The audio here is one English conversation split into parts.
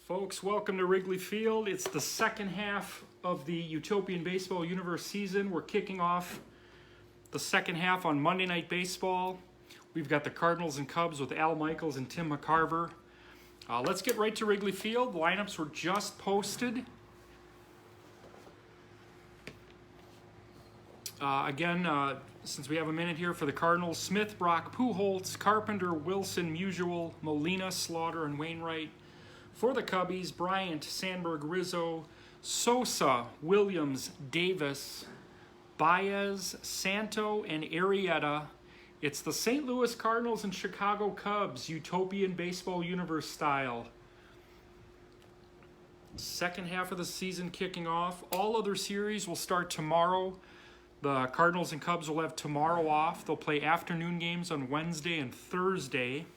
Folks, welcome to Wrigley Field. It's the second half of the Utopian Baseball Universe season. We're kicking off the second half on Monday Night Baseball. We've got the Cardinals and Cubs with Al Michaels and Tim McCarver. Let's get right to Wrigley Field. The lineups were just posted. Since we have a minute here for the Cardinals, Smith, Brock, Pujols, Carpenter, Wilson, Musial, Molina, Slaughter, and Wainwright. For the Cubbies, Bryant, Sandberg, Rizzo, Sosa, Williams, Davis, Baez, Santo, and Arrieta. It's the St. Louis Cardinals and Chicago Cubs, Utopian Baseball Universe style. Second half of the season kicking off. All other series will start tomorrow. The Cardinals and Cubs will have tomorrow off. They'll play afternoon games on Wednesday and Thursday.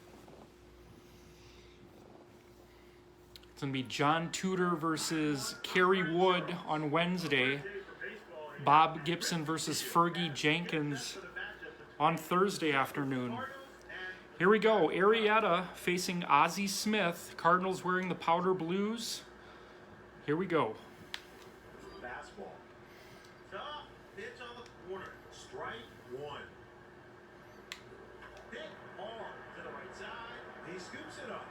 It's going to be John Tudor versus Kerry Wood on Wednesday. Bob Gibson versus Fergie Jenkins on Thursday afternoon. Here we go. Arrieta facing Ozzie Smith. Cardinals wearing the powder blues. Here we go. Fastball. Top pitch on the corner. Strike one. Hit hard to the right side. He scoops it up.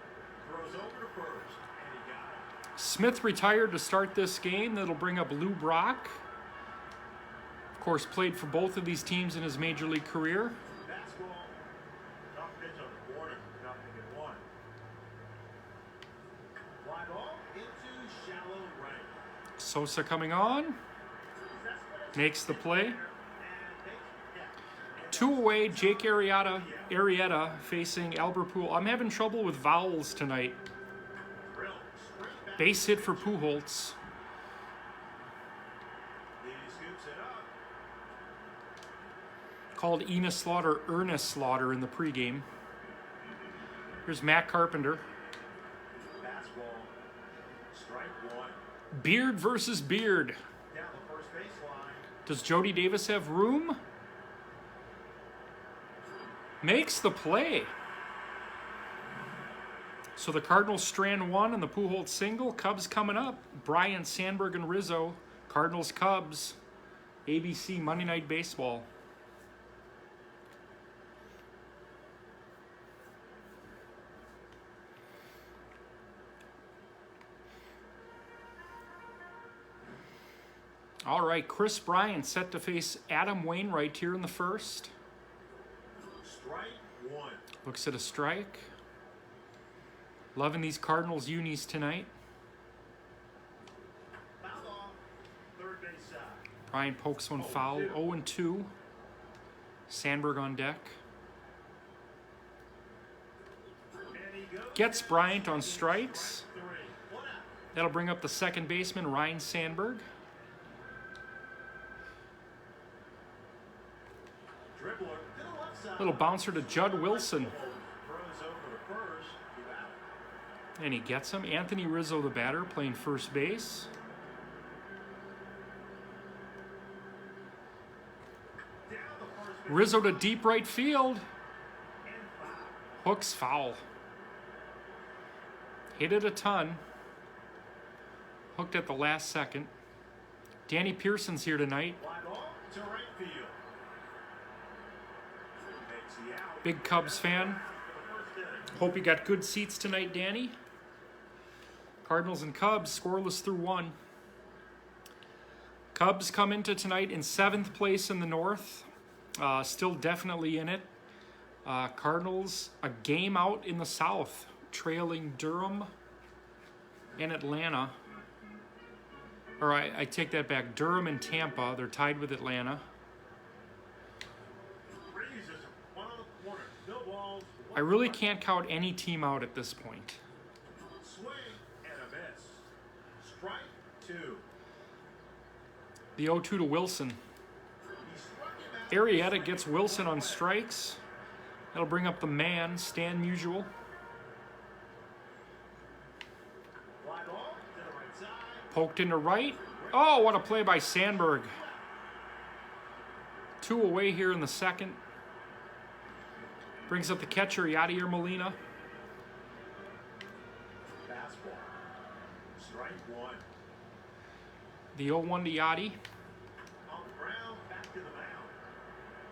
Throws over to first. And he got it. Smith retired to start this game. That'll bring up Lou Brock. Of course, played for both of these teams in his major league career. Fastball. Top pitch on the corner. Nothing in one. Fly ball into shallow right. Sosa coming on. Makes the play. 2 away, Jake Arrieta facing Albert Pujols. I'm having trouble with vowels tonight. Base hit for Pujols. Called Ernest Slaughter in the pregame. Here's Matt Carpenter. Fastball. Strike one. Beard versus Beard. Down the first baseline. Does Jody Davis have room? Makes the play. So the Cardinals strand one and the Pujols single. Cubs coming up. Bryant, Sandberg, and Rizzo. Cardinals, Cubs. ABC Monday Night Baseball. All right, Chris Bryant set to face Adam Wainwright here in the first. Strike one. Looks at a strike. Loving these Cardinals unis tonight. Foul off. Third base side. Bryant pokes one foul. 0-2. Sandberg on deck. And he goes. Gets Bryant on strikes. Three. One out. That'll bring up the second baseman, Ryan Sandberg. Dribbler to the left side. Little bouncer to Judd Wilson. Throws over to first. Two out. And he gets him. Anthony Rizzo, the batter, playing first base. Down the first base. Rizzo to deep right field. And foul. Hooks foul. Hit it a ton. Hooked at the last second. Danny Pearson's here tonight. Fly ball to right field. Makes the out. Big Cubs fan. For the first inning. Hope you got good seats tonight, Danny. Cardinals and Cubs scoreless through one. Cubs come into tonight in 7th place in the North. Still definitely in it. Cardinals a game out in the South, trailing Durham and Atlanta. Or I take that back. Durham and Tampa, they're tied with Atlanta. Freezes him. One on the corner. No balls. I really can't count any team out at this point. Swing and a miss. Strike two. The 0-2 to Wilson. He struck him out. Arrieta gets Wilson on strikes. That'll bring up the man, Stan Musial. Fly ball to the right side. Poked into right. Oh, what a play by Sandberg. 2 away here in the second. Brings up the catcher, Yadier Molina. Fastball. Strike one. The 0-1 to Yachty. On the ground, back to the mound.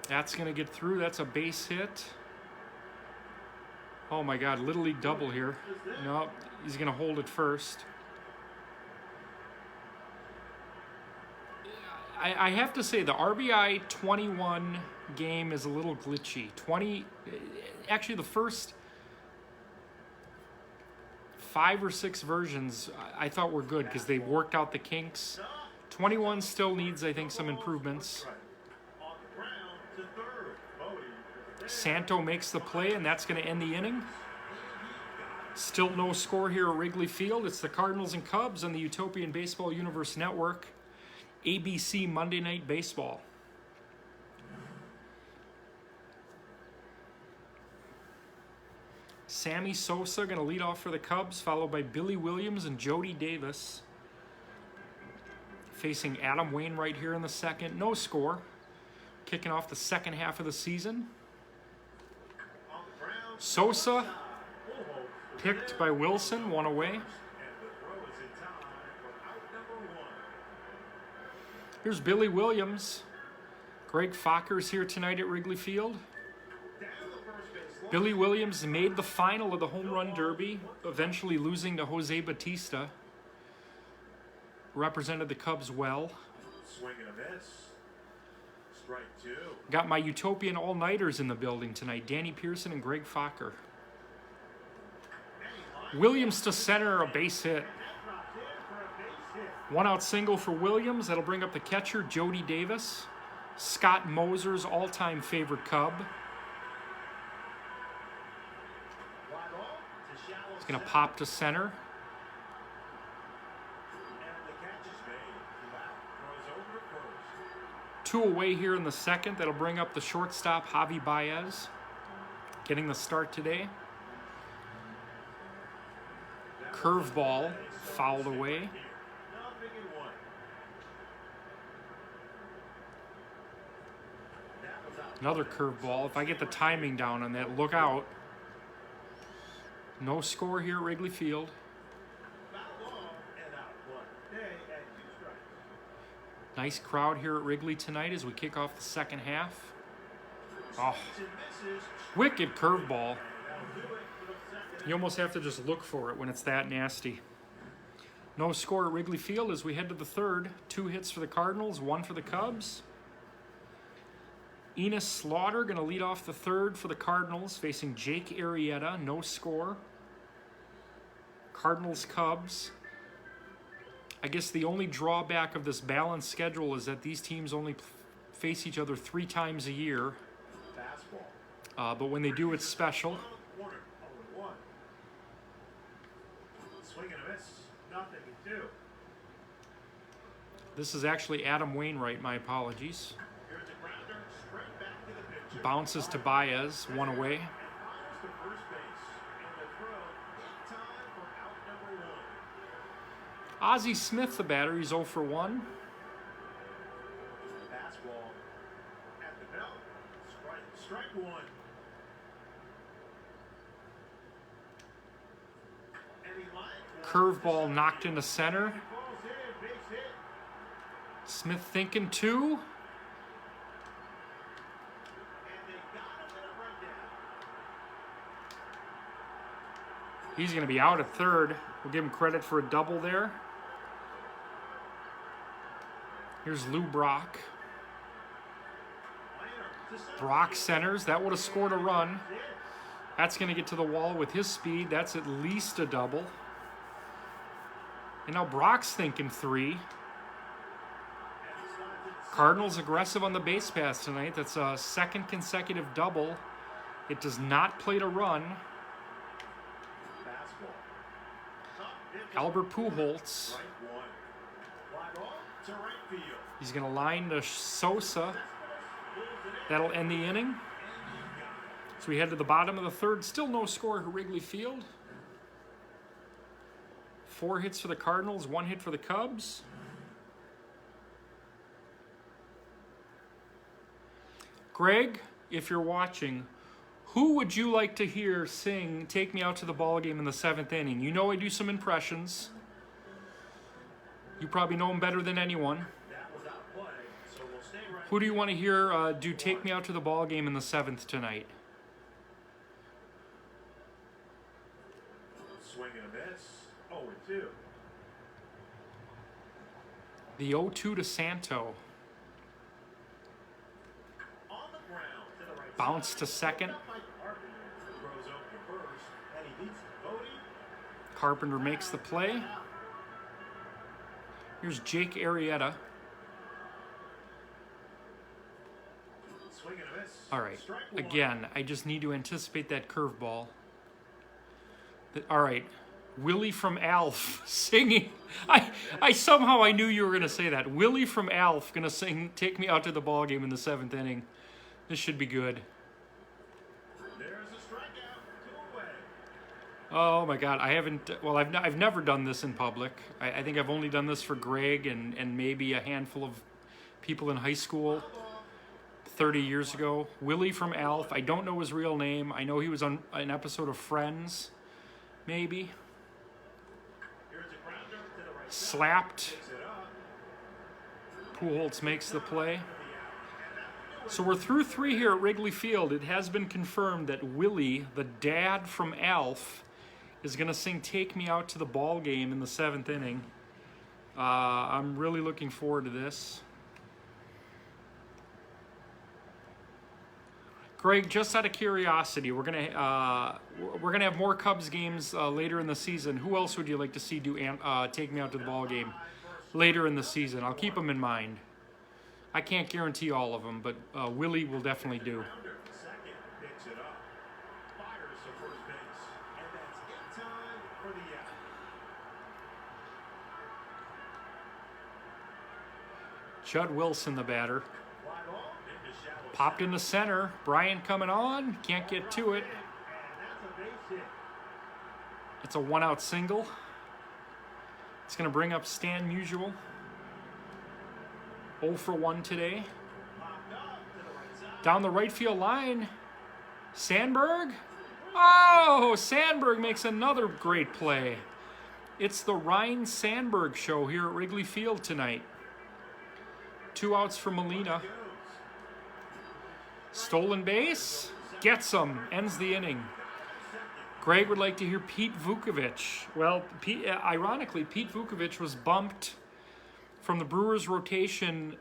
That's going to get through. That's a base hit. Oh my God, Little League double here. No, he's going to hold it first. I have to say the RBI 21 game is a little glitchy. Actually the first 5 or 6 versions I thought were good because they worked out the kinks. 21 still needs, I think, some improvements. On the ground to third. Bodie. Santo makes the play, and that's going to end the inning. Still no score here at Wrigley Field. It's the Cardinals and Cubs on the Utopian Baseball Universe Network. ABC Monday Night Baseball. Sammy Sosa going to lead off for the Cubs, followed by Billy Williams and Jody Davis. Facing Adam Wainwright here in the second. No score. Kicking off the second half of the season. Sosa picked by Wilson, one away. Here's Billy Williams. Greg Focker's here tonight at Wrigley Field. Billy Williams made the final of the Home Run Derby, eventually losing to Jose Bautista. Represented the Cubs well. Swing and a miss. Strike two. Got my Utopian all-nighters in the building tonight. Danny Pearson and Greg Focker. Williams to center, a base hit. One out single for Williams. That'll bring up the catcher, Jody Davis. Scott Moser's all-time favorite Cub. He's going to pop to center. Two away here in the second. That'll bring up the shortstop, Javi Baez. Getting the start today. Curveball fouled away. Another curveball. If I get the timing down on that, look out. No score here at Wrigley Field. Nice crowd here at Wrigley tonight as we kick off the second half. Oh, wicked curveball. You almost have to just look for it when it's that nasty. No score at Wrigley Field as we head to the third. 2 hits for the Cardinals, 1 for the Cubs. Enos Slaughter going to lead off the third for the Cardinals, facing Jake Arrieta. No score. Cardinals-Cubs. I guess the only drawback of this balanced schedule is that these teams only face each other 3 times a year. But when they do, it's special. This is actually Adam Wainwright, my apologies. Bounces to Baez, 1 away. Ozzie Smith, the batter, he's 0 for 1. Fastball at the belt. Strike one. Curveball knocked into center. Smith thinking 2. He's going to be out at third. We'll give him credit for a double there. Here's Lou Brock. Brock centers. That would have scored a run. That's going to get to the wall with his speed. That's at least a double. And now Brock's thinking 3. Cardinals aggressive on the base pass tonight. That's a second consecutive double. It does not play to run. Albert Pujols. He's going to line to Sosa. That'll end the inning. So we head to the bottom of the third. Still no score at Wrigley Field. 4 hits for the Cardinals, 1 hit for the Cubs. Greg, if you're watching, who would you like to hear sing "Take Me Out to the Ball Game" in the 7th inning? You know I do some impressions. You probably know him better than anyone. That was out of play, so we'll stay right. Who do you want to hear do Take Me Out to the Ball Game in the 7th tonight? Swing and a miss. 0-2. The 0-2 to Santo. On the ground to the right Bounce side. to second. Throws over to first, and he beats Bodie. Carpenter makes the play. Here's Jake Arrieta. Swing and a miss. All right. Strike one. Again, I just need to anticipate that curveball. All right. Willie from Alf singing. I somehow I knew you were going to say that. Willie from Alf going to sing Take Me Out to the Ball Game in the 7th inning. This should be good. There's a strikeout. 2 away. Oh my God, I haven't. Well, I've never done this in public. I think I've only done this for Greg and maybe a handful of people in high school 30 years ago. Willie from Alf. I don't know his real name. I know he was on an episode of Friends, maybe. Here's a grounder to the right side. Slapped. Picks it up. Pujols makes the play. So we're through 3 here at Wrigley Field. It has been confirmed that Willie, the dad from Alf, is going to sing Take Me Out to the Ball Game in the 7th inning. I'm really looking forward to this. Greg, just out of curiosity, we're gonna have more Cubs games later in the season. Who else would you like to see do Take Me Out to the Ball Game later in the season? I'll keep them in mind. I can't guarantee all of them, but Willie will definitely do. Grounder to second. Picks it up. Fires to first base. And that's in time for the out. Judd Wilson, the batter. Fly ball into shallow Popped in the center. Bryant coming on. Can't get to it. and that's a base hit. It's a 1-out single. It's going to bring up Stan Musial. 0 for 1 today. Popped up to the right side. Down the right field line. Sandberg. Oh, Sandberg makes another great play. It's the Ryan Sandberg show here at Wrigley Field tonight. 2 outs for Molina. Stolen base. Gets him. Ends the inning. Greg would like to hear Pete Vukovich. Well, ironically, Pete Vukovich was bumped from the Brewers rotation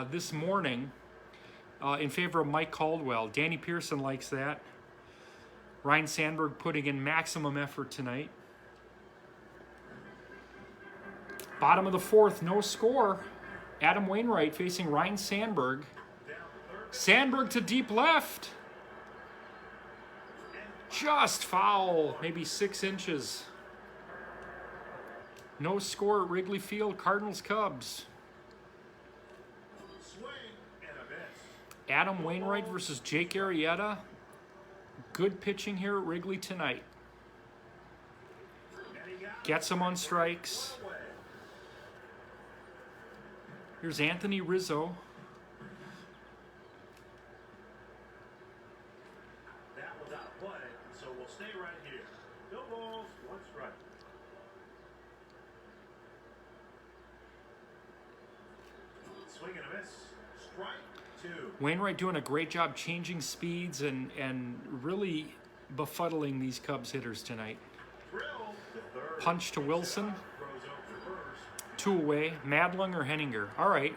this morning in favor of Mike Caldwell. Danny Pearson likes that. Ryan Sandberg putting in maximum effort tonight. Bottom of the 4th, no score. Adam Wainwright facing Ryan Sandberg. Sandberg to deep left. Just foul, maybe 6 inches. No score at Wrigley Field, Cardinals Cubs. Swing and a miss. Adam Wainwright versus Jake Arrieta. Good pitching here at Wrigley tonight. And he got Gets him on strikes. away. Here's Anthony Rizzo. That was out of play, so we'll stay right here. No balls, 1 strike. Swing and a miss. Strike 2. Wainwright doing a great job changing speeds and really befuddling these Cubs hitters tonight. Drill to third. Punch to Wilson. Throws over first. 2 away. Madlung or Henninger. All right.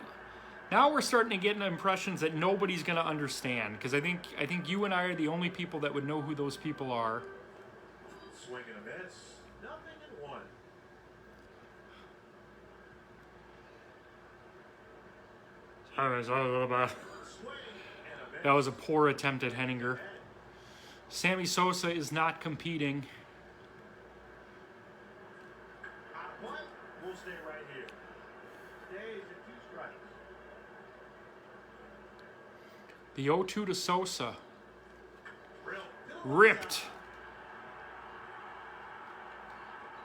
Now we're starting to get impressions that nobody's going to understand, because I think you and I are the only people that would know who those people are. Swing and a miss. Nothing in 1. Swing and a miss. That was a poor attempt at Henninger. Sammy Sosa is not competing. Out of play. We'll stay right here. Stays at 2 strikes. The 0-2 to Sosa. Drill to the Ripped.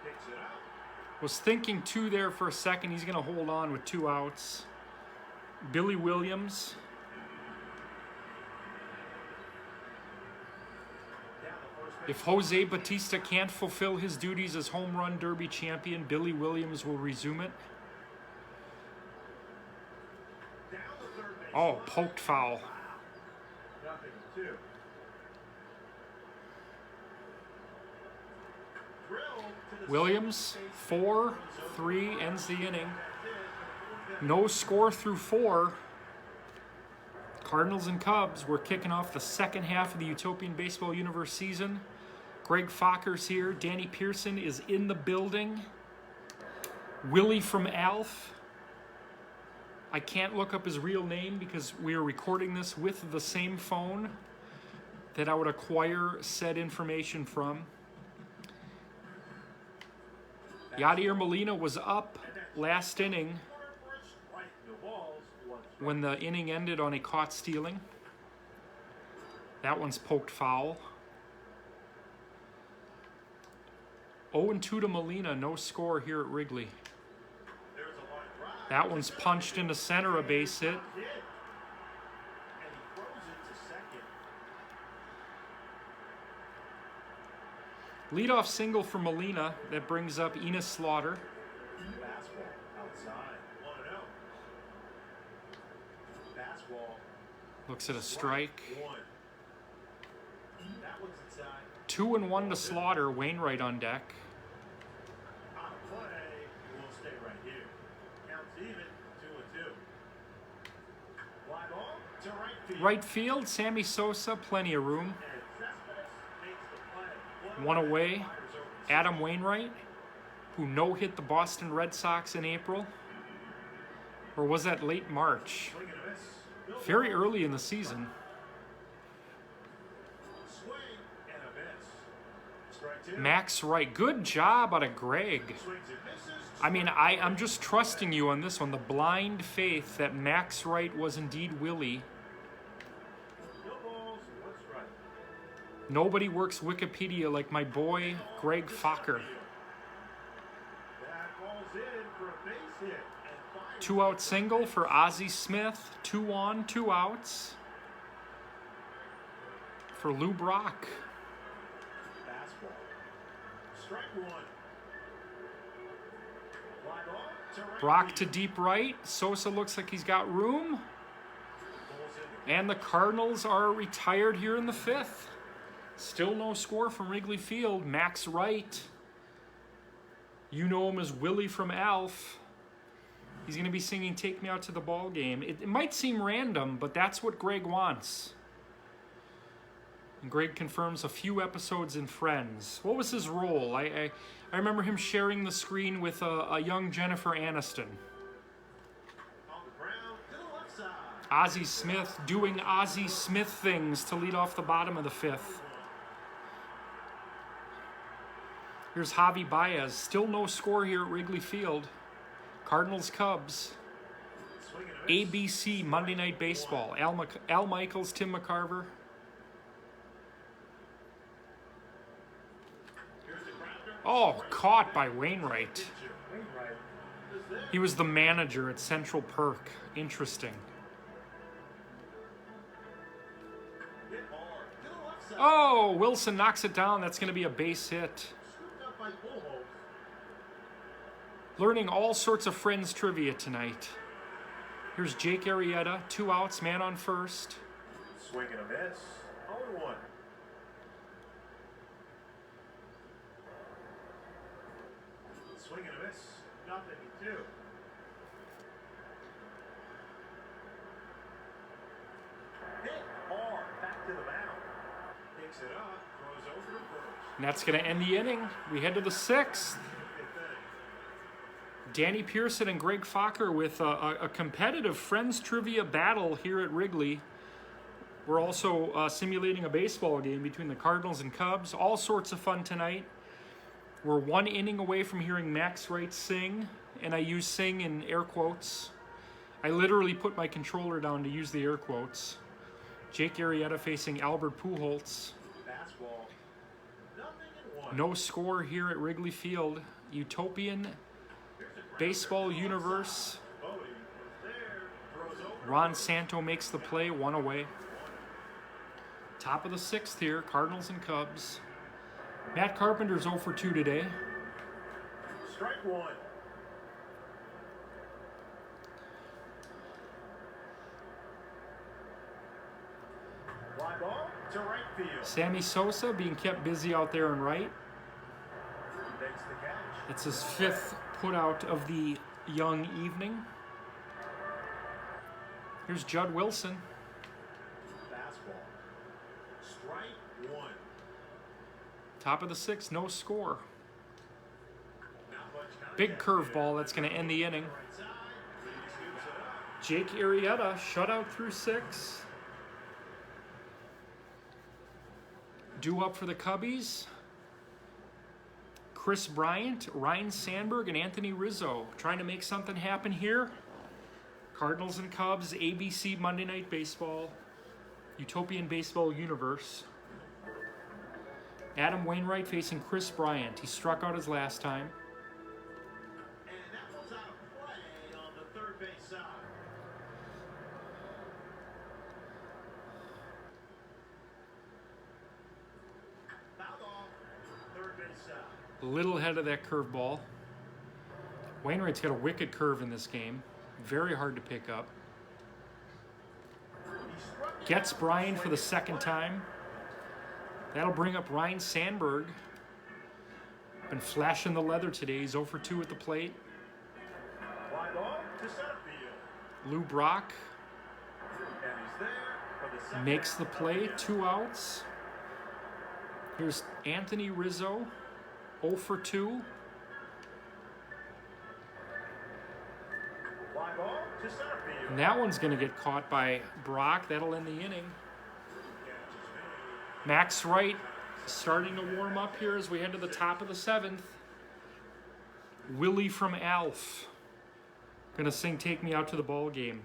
Picks it up. Was thinking 2 there for a second. He's going to hold on with 2 outs. Billy Williams. Down the first base. If Jose Batista can't fulfill his duties as home run derby champion, Billy Williams will resume it. Oh, poked foul. 0-2. Drilled to the Williams, 4-3, ends the inning. No score through 4. Cardinals and Cubs, we're kicking off the second half of the Utopian Baseball Universe season. Greg Focker's here. Danny Pearson is in the building. Willie from Alf. I can't look up his real name because we are recording this with the same phone that I would acquire said information from. Yadier Molina was up last inning when the inning ended on a caught stealing. That one's poked foul. 0-2 to Molina, no score here at Wrigley. That one's punched into center, a base hit. Leadoff single for Molina that brings up Enos Slaughter. Looks at a strike. 2-1 to Slaughter. Wainwright on deck. Right field, Sammy Sosa, plenty of room. One away, Adam Wainwright, who no-hit the Boston Red Sox in April. Or was that late March? Very early in the season. Max Wright, good job out of Greg. I mean, I'm just trusting you on this one. The blind faith that Max Wright was indeed Willie. Nobody works Wikipedia like my boy, Greg Focker. 2-out single for Ozzie Smith. 2 on, 2 outs for Lou Brock. Brock to deep right. Sosa looks like he's got room. And the Cardinals are retired here in the 5th. Still no score from Wrigley Field. Max Wright. You know him as Willie from Alf. He's going to be singing Take Me Out to the Ball Game. It might seem random, but that's what Greg wants. And Greg confirms a few episodes in Friends. What was his role? I remember him sharing the screen with a young Jennifer Aniston. Ozzie Smith doing Ozzie Smith things to lead off the bottom of the 5th. Here's Javi Baez. Still no score here at Wrigley Field. Cardinals Cubs. ABC Monday Night Baseball. Al Michaels, Tim McCarver. Oh, caught by Wainwright. He was the manager at Central Perk. Interesting. Oh, Wilson knocks it down. That's going to be a base hit. Learning all sorts of Friends trivia tonight. Here's Jake Arrieta, 2 outs, man on first. Swing and a miss. 0-1. Swing and a miss. 0-2. Hit hard. Back to the mound. Picks it up. Throws over to first. And that's going to end the inning. We head to the 6th. Danny Pearson and Greg Focker with a competitive Friends trivia battle here at Wrigley. We're also simulating a baseball game between the Cardinals and Cubs. All sorts of fun tonight. We're 1 inning away from hearing Max Wright sing, and I use sing in air quotes. I literally put my controller down to use the air quotes. Jake Arrieta facing Albert Pujols. No score here at Wrigley Field. Utopian Baseball Universe. Ron Santo makes the play, 1 away. Top of the 6th here, Cardinals and Cubs. Matt Carpenter's 0 for 2 today. Strike 1. ball to right field. Sammy Sosa being kept busy out there in right. Makes the catch. It's his 5th putout of the young evening. Here's Judd Wilson. Fastball. Strike one. Top of the 6th, no score. Not much contact Big there. curveball that's going to end the inning. Right side. He scoops it up. Jake Arrieta, shutout through 6. Due up for the Cubbies. Chris Bryant, Ryan Sandberg, and Anthony Rizzo trying to make something happen here. Cardinals and Cubs, ABC Monday Night Baseball, Utopian Baseball Universe. Adam Wainwright facing Chris Bryant. He struck out his last time. And that one's out of play on the third base side. Foul ball. Third base side. A little ahead of that curveball. Wainwright's got a wicked curve in this game. Very hard to pick up. He struck Gets Bryant for the 2nd time. That'll bring up Ryan Sandberg. Been flashing the leather today. He's 0 for 2 at the plate. Fly ball to center field. Lou Brock And he's there for the second makes the out of play. the 2 outs. Here's Anthony Rizzo. 0 for 2. Fly ball to center field. And that one's going to get caught by Brock. That'll end the inning. Max Wright starting to warm up here as we head to the top of the 7th. Willie from Alf. Gonna sing Take Me Out to the Ball Game.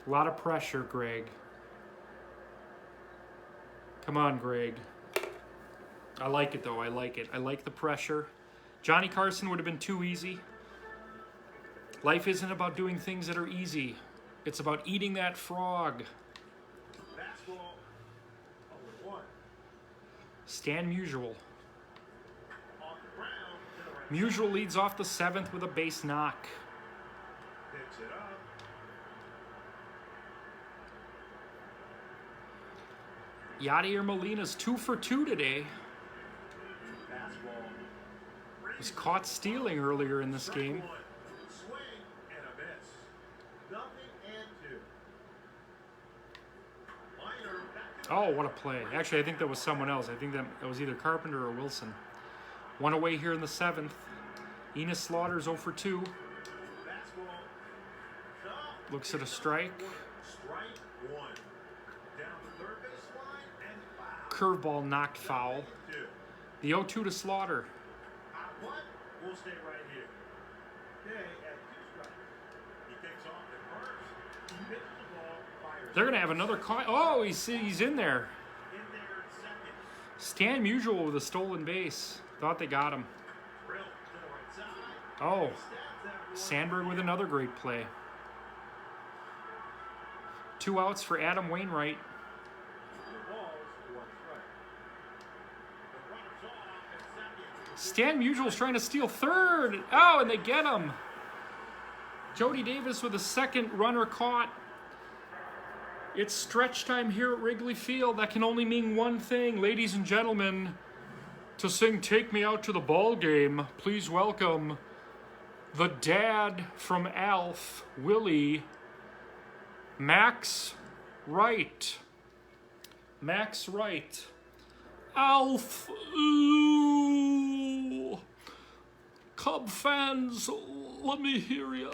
A lot of pressure, Greg. Come on, Greg. I like it, though. I like it. I like the pressure. Johnny Carson would have been too easy. Life isn't about doing things that are easy. It's about eating that frog. Fastball. 0-1. Stan Musial. On the ground to the right. Musial leads off the 7th with a base knock. Picks it up. Yadier Molina's 2 for 2 today. Fastball. Was caught stealing earlier in this Strike game. one. Swing and a miss. Nothing and 2. Minor back to Oh, what a play. Actually, I think that was someone else. I think that was either Carpenter or Wilson. One away here in the 7th. Enos Slaughter's 0 for 2. fastball. No. Looks at a strike. Strike one. Down the third baseline and foul. Curveball knocked foul. 2. The 0-2 to Slaughter. Out one. We'll stay right here. Day at 2 strikes. He takes off at first. He hits the ball. Fires. They're going to have another call. Oh, he's in there. In there at second. Stan Musial with a stolen base. Thought they got him. Drill to the right side. Oh, Stabs that one. Sandberg with another great play. 2 outs for Adam Wainwright. The ball's 1 strike. The runner's off at second. Stan Musial's trying to steal 3rd. Oh, and they get him. Jody Davis with a 2nd runner caught. It's stretch time here at Wrigley Field. That can only mean one thing, ladies and gentlemen. To sing Take Me Out to the Ball Game, please welcome the dad from Alf, Willie, Max Wright. Max Wright. Alf, ooh. Cub fans, let me hear ya.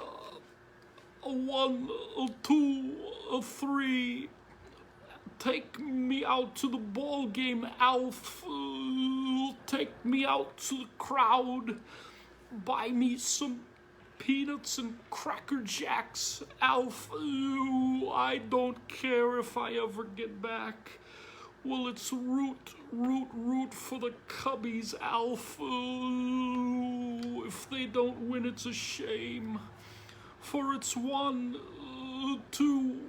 A 1, a 2, a 3. Take me out to the ball game, Alf. Take me out to the crowd. Buy me some peanuts and Cracker Jacks, Alf. I don't care if I ever get back. Well, it's root for the Cubbies, Alf. If they don't win, it's a shame. For it's 1, 2,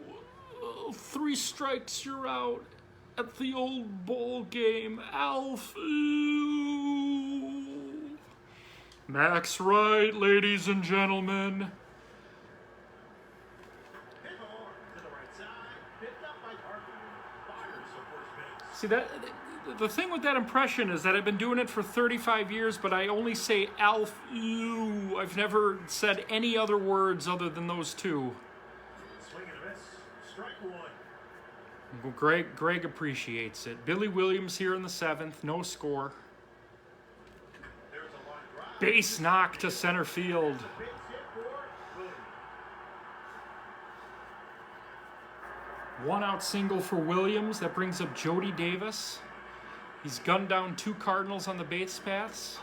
3 strikes, you're out at the old ball game, Alf. Max Wright, ladies and gentlemen. Hit hard to the right side. Picked up by Carpenter. Fires See, the thing with that impression is that I've been doing it for 35 years, but I only say Alf, ew. I've never said any other words other than those two. Swing and a miss. Strike one. Well, Greg appreciates it. Billy Williams here in the 7th, no score. There's a line drive. Base knock to center field. Base hit for Williams. 1-out single for Williams. That brings up Jody Davis. He's gunned down 2 Cardinals on the base paths.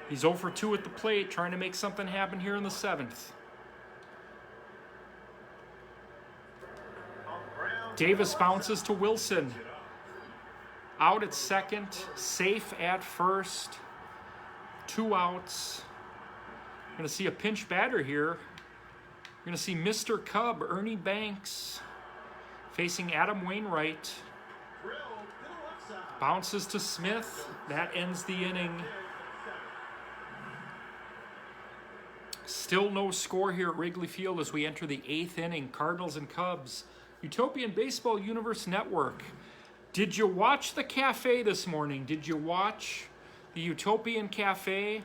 He's 0 for 2 at the plate, trying to make something happen here in the 7th. Davis bounces to Wilson. Out at second, safe at first. 2 outs. We're going to see a pinch batter here. We're going to see Mr. Cub, Ernie Banks, facing Adam Wainwright. Bounces to Smith. That ends the inning. Still no score here at Wrigley Field as we enter the 8th inning. Cardinals and Cubs. Utopian Baseball Universe Network. Did you watch the cafe this morning? Did you watch the Utopian Cafe?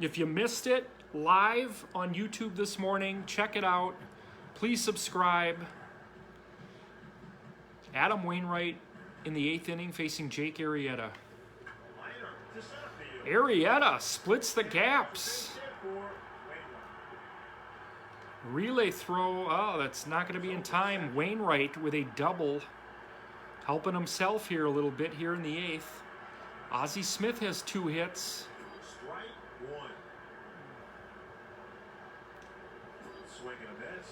If you missed it, live on YouTube this morning, check it out. Please subscribe. Adam Wainwright in the 8th inning facing Jake Arrieta. Arrieta splits the gaps. Relay throw. Oh, that's not going to be in time. Wainwright with a double. Helping himself here a little bit here in the 8th. Ozzie Smith has 2 hits. Strike one. Swing and a miss.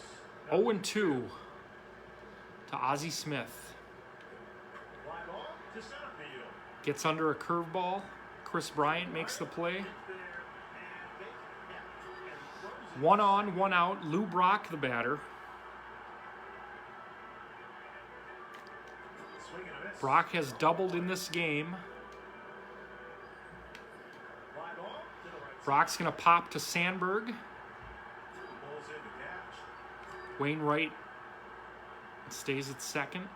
0 and 2 to Ozzie Smith. Fly ball to center field. Gets under a curveball. Chris Bryant makes the play. 1 on, 1 out. Lou Brock, the batter. Swing and a miss. Brock has doubled in this game. Fly ball to the right. Brock's going to pop to Sandberg. Pulls in the catch. Wainwright stays at second.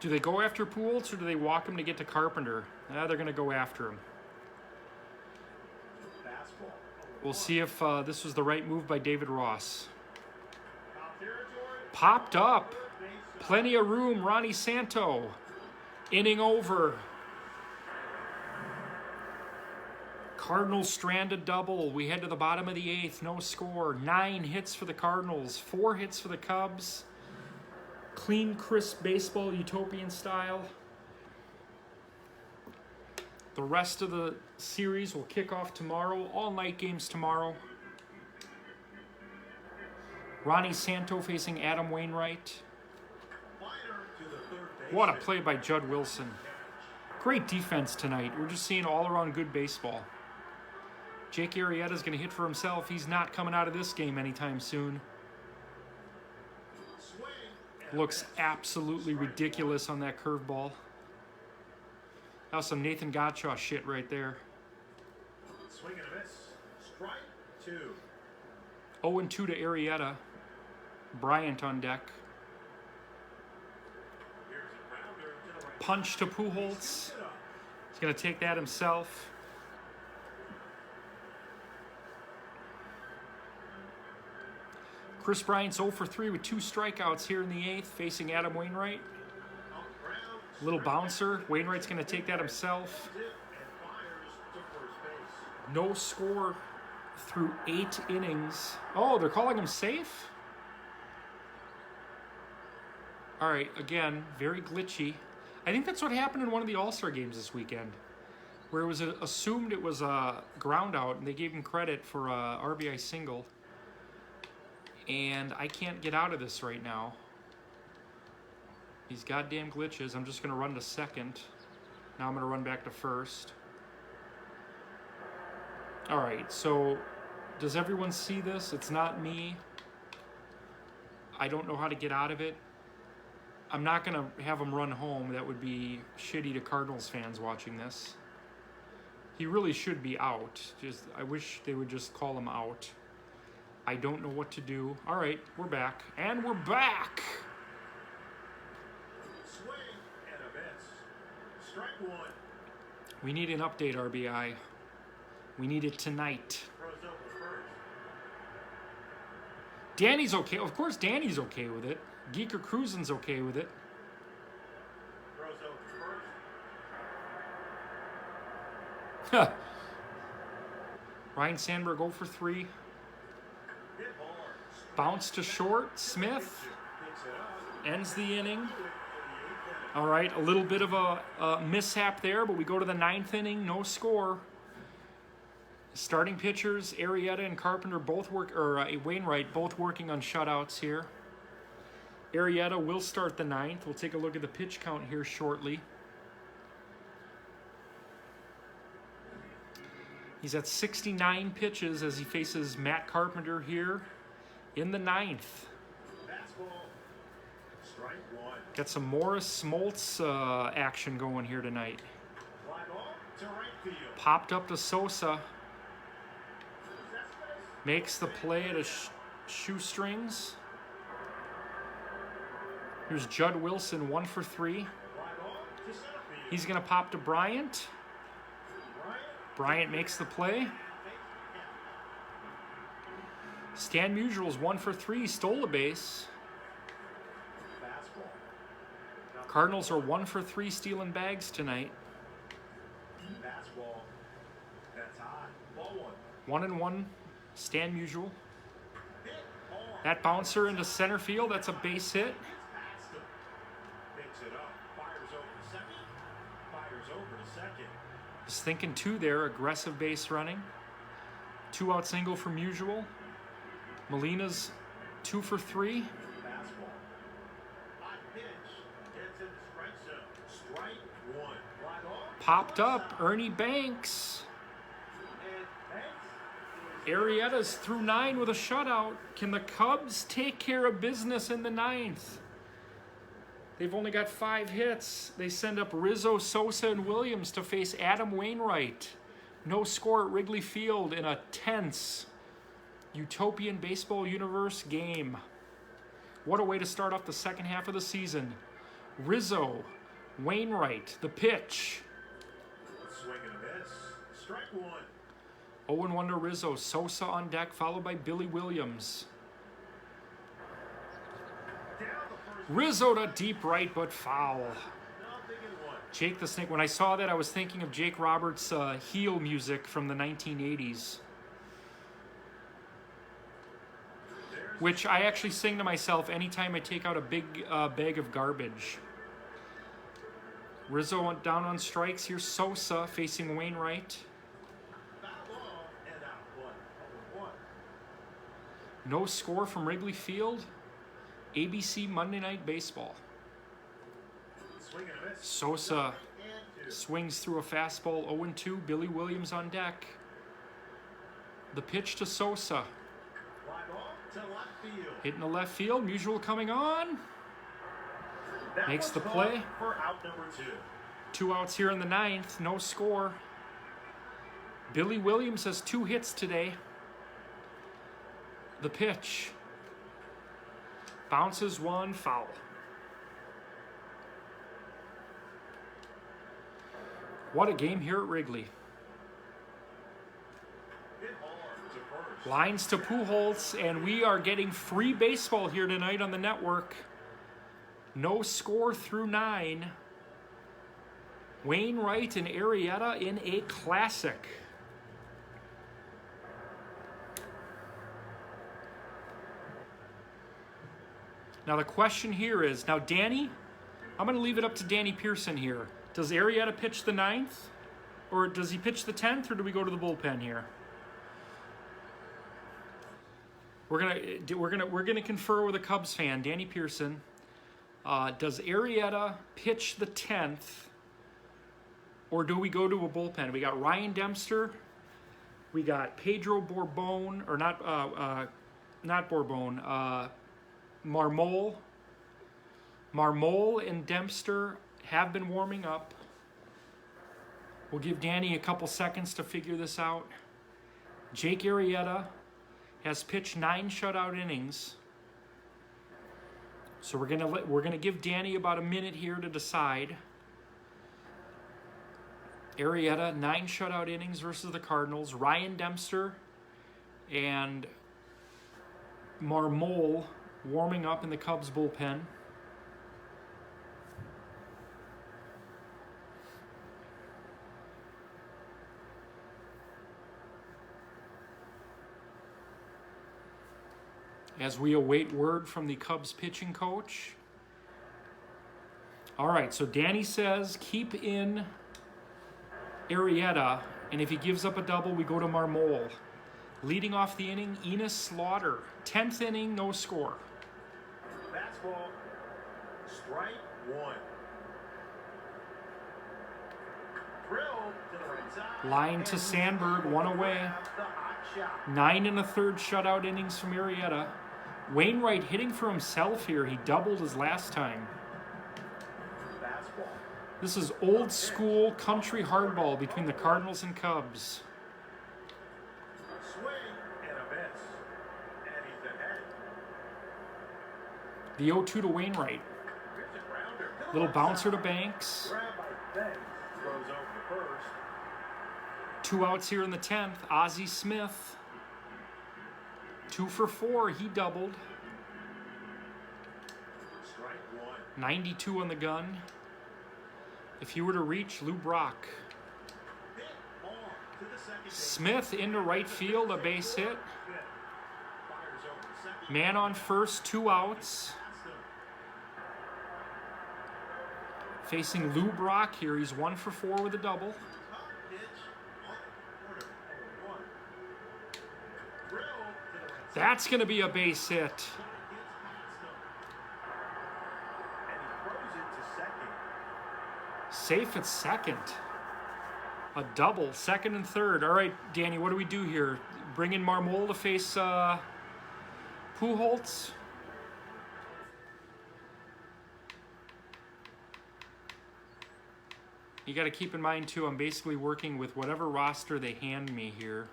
Do they go after Pujols or do they walk him to get to Carpenter? They're going to go after him. Fastball. We'll see if this was the right move by David Ross. Top territory. Popped up. Base Plenty of room. Ronnie Santo. Inning over. Cardinals stranded double. We head to the bottom of the 8th. No score. 9 hits for the Cardinals. 4 hits for the Cubs. Clean, crisp baseball, utopian style. The rest of the series will kick off tomorrow. All night games tomorrow. Ronnie Santo facing Adam Wainwright. liner to the third base. What a play by Judd Wilson. Great defense tonight. We're just seeing all-around good baseball. Jake Arrieta's going to hit for himself. He's not coming out of this game anytime soon. Swing and Looks absolutely ridiculous on that curveball. That was some Nathan Gottschall shit right there. swing and a miss. Strike two. 0 and 2 to Arrieta. Bryant on deck. Here's a grounder to the right. Punch to Pujols. Sit up. He's going to take that himself. Chris Bryant's 0 for 3 with 2 strikeouts here in the 8th, facing Adam Wainwright. On the ground. Little bouncer. Wainwright's going to take that himself. It and fires to first base. No score through 8 innings. Oh, they're calling him safe? All right, again, very glitchy. I think that's what happened in one of the All-Star games this weekend, where it was assumed it was a ground out, and they gave him credit for a RBI single. And I can't get out of this right now. These goddamn glitches. I'm just going to run to second. Now I'm going to run back to first. All right, so does everyone see this? It's not me. I don't know how to get out of it. I'm not going to have him run home. That would be shitty to Cardinals fans watching this. He really should be out. I wish they would just call him out. I don't know what to do. All right, we're back. And we're back. Swing and a miss. Strike one. We need an update, RBI. We need it tonight. Throws over first. Danny's okay. Of course, Danny's okay with it. Geeker Cruisin's okay with it. Throws over first. Huh. Ryan Sandberg 0 for 3. Hit hard. Bounce to short. Smith Picks it up. ends the inning. For the 8th inning. All right, a little bit of a mishap there, but we go to the 9th inning, no score. Starting pitchers, Arrieta and Carpenter both Wainwright both working on shutouts here. Arrieta will start the 9th. We'll take a look at the pitch count here shortly. He's at 69 pitches as he faces Matt Carpenter here in the 9th. Fastball. Strike one. Got some Morris Smoltz action going here tonight. Fly ball to right field. Popped up to Sosa. Makes the play at a shoestrings. Here's Judd Wilson, 1 for 3. Fly ball to center field. He's going to pop to Bryant. Bryant makes the play. Stan Musial's 1 for 3, stole a base. Fastball. Cardinals are 1 for 3 stealing bags tonight. Fastball. That's high. Ball 1. 1-1, Stan Musial. Hit hard. That bouncer into center field, that's a base hit. Past him. Picks it up. Fires over to second. Fires over to second. Just thinking 2 there, aggressive base running. 2-out single from Musial. Molina's 2 for 3. Fastball. Hot pitch. Gets in the strike zone. Strike one. Fly ball. Popped up, Ernie Banks. And Banks. Arrieta's through 9 with a shutout. Can the Cubs take care of business in the 9th? They've only got 5 hits. They send up Rizzo, Sosa, and Williams to face Adam Wainwright. No score at Wrigley Field in a tense utopian baseball universe game. What a way to start off the second half of the season. Rizzo, Wainwright, the pitch. Swing and a miss. Strike one. 0-1 to Rizzo, Sosa on deck, followed by Billy Williams. Down the first. Rizzo to deep right, but foul. Nothing in one. Jake the Snake. When I saw that, I was thinking of Jake Roberts' heel music from the 1980s, which I actually sing to myself anytime I take out a big bag of garbage. Rizzo went down on strikes. Here's Sosa facing Wainwright. Foul ball and out 1. No score from Wrigley Field. ABC Monday Night Baseball. Swing and a miss. Sosa And 2. swings through a fastball. 0-2. Billy Williams on deck. The pitch to Sosa. Fly ball to left field. Hitting the left field. Musial coming on. That Makes one's the called play. for out number 2. 2 outs here in the 9th. No score. Billy Williams has 2 hits today. The pitch. Bounces 1, foul. What a game here at Wrigley. Hit hard to first. Lines to Pujols, and we are getting free baseball here tonight on the network. No score through 9. Wainwright and Arrieta in a classic. Now the question here is, now Danny, I'm going to leave it up to Danny Pearson here. Does Arrieta pitch the 9th? Or does he pitch the 10th, or do we go to the bullpen here? We're gonna confer with a Cubs fan, Danny Pearson. Does Arrieta pitch the 10th, or do we go to a bullpen? We got Ryan Dempster, we got Pedro Borbon, or not Borbon, Marmol. Marmol and Dempster have been warming up. We'll give Danny a couple seconds to figure this out. Jake Arrieta has pitched 9 shutout innings. So we're gonna give Danny about a minute here to decide. Arrieta, 9 shutout innings versus the Cardinals. Ryan Dempster and Marmol warming up in the Cubs bullpen. As we await word from the Cubs pitching coach. All right, so Danny says keep in Arrieta, and if he gives up a double, we go to Marmol. Leading off the inning, Enos Slaughter. 10th inning, no score. Fastball, strike 1. Drill to the right side. Line to Sandberg, 1 away. 9 1/3 shutout innings from Arrieta. Wainwright hitting for himself here. He doubled his last time. Fastball. This is old school country hardball between the Cardinals and Cubs. Swing and a miss. And he's ahead. The 0-2 to Wainwright. Here's a grounder to the Little left bouncer to side. Banks. Grab by Banks. Throws over first. 2 outs here in the 10th. Ozzie Smith. 2 for 4. He doubled. Strike 1. 92 on the gun. If he were to reach, Lou Brock. Hit on to the second base. Smith into right field, a base hit. Fires over the second. Man on first, 2 outs. Past him. Facing Lou Brock here. He's 1 for 4 with a double. Top pitch on the corner. 0-1. Drill to the right side. That's going to be a base hit. Gets past him. And he throws it to second. Safe at second. A double, second and third. All right, Danny, what do we do here? Bring in Marmol to face Pujols? You got to keep in mind, too, I'm basically working with whatever roster they hand me here.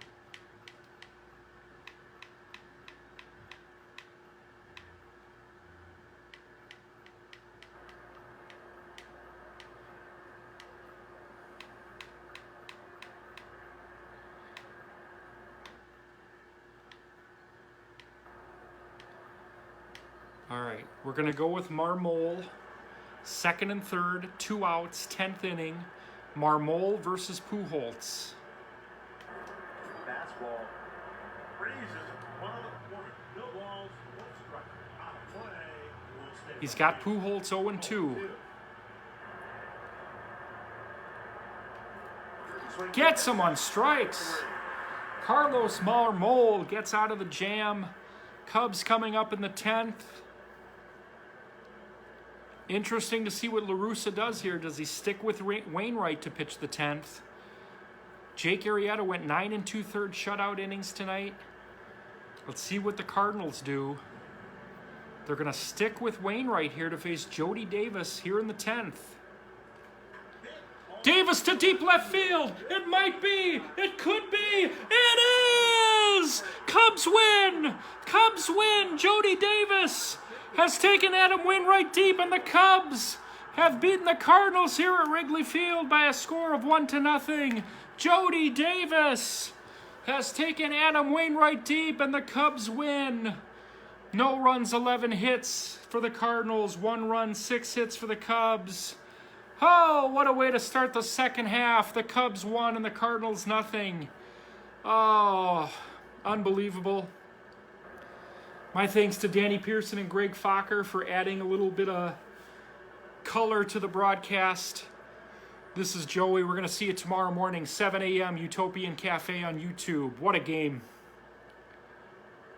All right, we're going to go with Marmol. Second and third, 2 outs, 10th inning. Marmol versus Pujols. Fastball. Freezes one on the corner. No balls, no strike. Out of play. Will stay He's right got here. Pujols 0-2. Swing. Gets him on strikes. Carlos Marmol gets out of the jam. Cubs coming up in the 10th. Interesting to see what La Russa does here. Does he stick with Wainwright to pitch the 10th? Jake Arrieta went 9 2/3 shutout innings tonight. Let's see what the Cardinals do. They're going to stick with Wainwright here to face Jody Davis here in the 10th. Davis to deep left field. It might be. It could be. It is! Cubs win! Cubs win! Jody Davis has taken Adam Wainwright deep, and the Cubs have beaten the Cardinals here at Wrigley Field by a score of 1-0. Jody Davis has taken Adam Wainwright deep, and the Cubs win. No runs, 11 hits for the Cardinals. 1 run, 6 hits for the Cubs. Oh, what a way to start the second half. The Cubs won and the Cardinals nothing. Oh, unbelievable. My thanks to Danny Pearson and Greg Fokker for adding a little bit of color to the broadcast. This is Joey. We're going to see you tomorrow morning, 7 a.m., Utopian Cafe on YouTube. What a game.